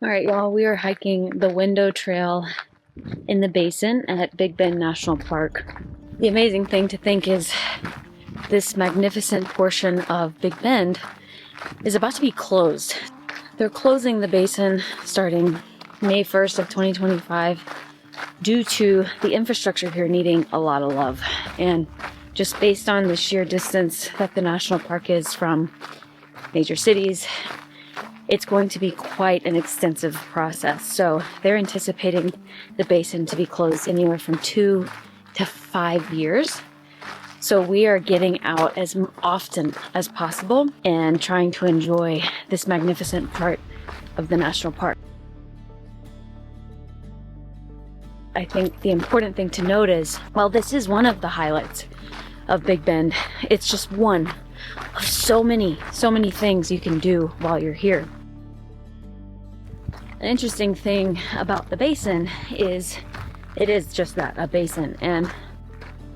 All right, y'all, we are hiking the Window Trail in the basin at Big Bend National Park. The amazing thing to think is this magnificent portion of Big Bend is about to be closed. They're closing the basin starting May 1st of 2025 due to the infrastructure here needing a lot of love. And just based on the sheer distance that the national park is from major cities, it's going to be quite an extensive process. So they're anticipating the basin to be closed anywhere from 2 to 5 years. So we are getting out as often as possible and trying to enjoy this magnificent part of the national park. I think the important thing to note is, while this is one of the highlights of Big Bend, it's just one of so many things you can do while you're here. An interesting thing about the basin is it is just that, a basin, and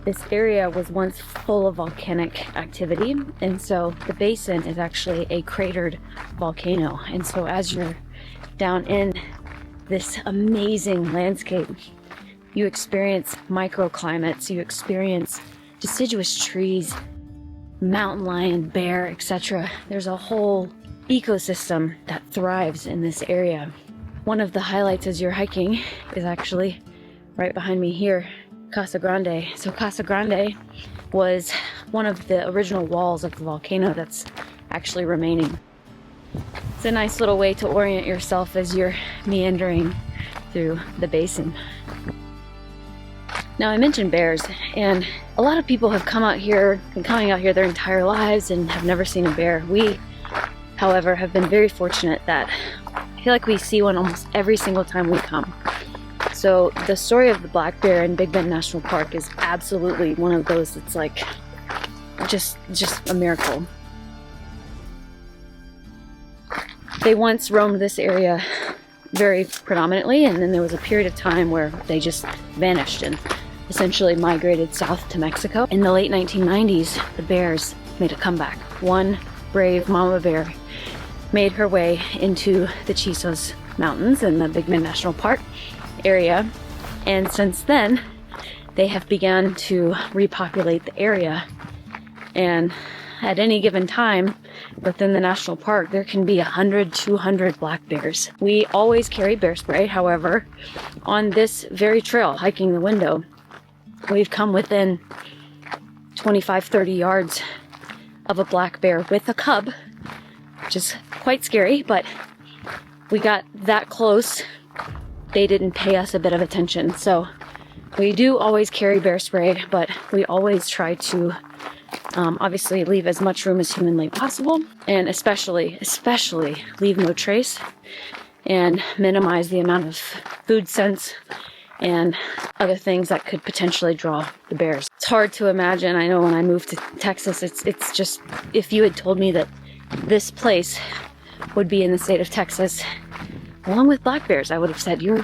this area was once full of volcanic activity, and so the basin is actually a cratered volcano. And so as you're down in this amazing landscape, you experience microclimates, you experience deciduous trees, mountain lion, bear, etc. There's a whole ecosystem that thrives in this area. One of the highlights as you're hiking is actually right behind me here, Casa Grande. So Casa Grande was one of the original walls of the volcano that's actually remaining. It's a nice little way to orient yourself as you're meandering through the basin. Now, I mentioned bears, and a lot of people have been coming out here their entire lives and have never seen a bear. We, however, have been very fortunate that I feel like we see one almost every single time we come. So the story of the black bear in Big Bend National Park is absolutely one of those that's like just a miracle. They once roamed this area very predominantly, and then there was a period of time where they just vanished and essentially migrated south to Mexico. In the late 1990s, the bears made a comeback. One brave mama bear made her way into the Chisos Mountains in the Big Bend National Park area, and since then they have begun to repopulate the area. And at any given time within the national park, there can be 100, 200 black bears. We always carry bear spray. However, on this very trail, hiking the Window, we've come within 25, 30 yards of a black bear with a cub, which is quite scary, but we got that close. They didn't pay us a bit of attention. So we do always carry bear spray, but we always try to obviously leave as much room as humanly possible, and especially leave no trace and minimize the amount of food scents and other things that could potentially draw the bears. It's hard to imagine. I know when I moved to Texas, it's just, if you had told me that this place would be in the state of Texas along with black bears, I would have said, you're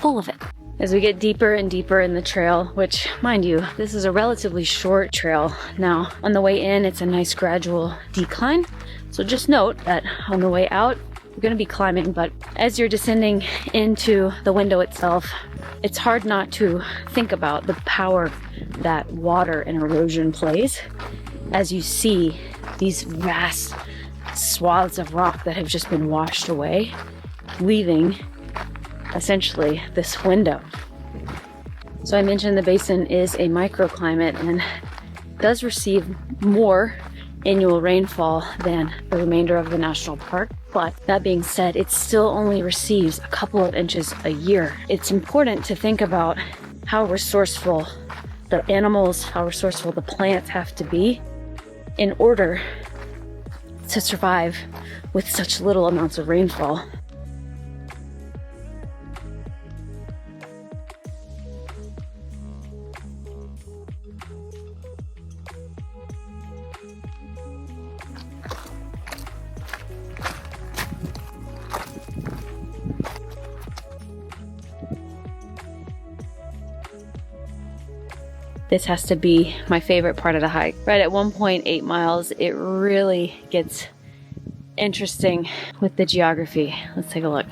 full of it. As we get deeper and deeper in the trail, which, mind you, this is a relatively short trail. Now, on the way in, it's a nice gradual decline. So just note that on the way out, you're going to be climbing, but as you're descending into the Window itself, it's hard not to think about the power that water and erosion plays as you see these vast swaths of rock that have just been washed away, leaving essentially this window. So I mentioned the basin is a microclimate and does receive more annual rainfall than the remainder of the national park. But that being said, it still only receives a couple of inches a year. It's important to think about how resourceful the animals, how resourceful the plants have to be in order to survive with such little amounts of rainfall. This has to be my favorite part of the hike. Right at 1.8 miles, it really gets interesting with the geography. Let's take a look.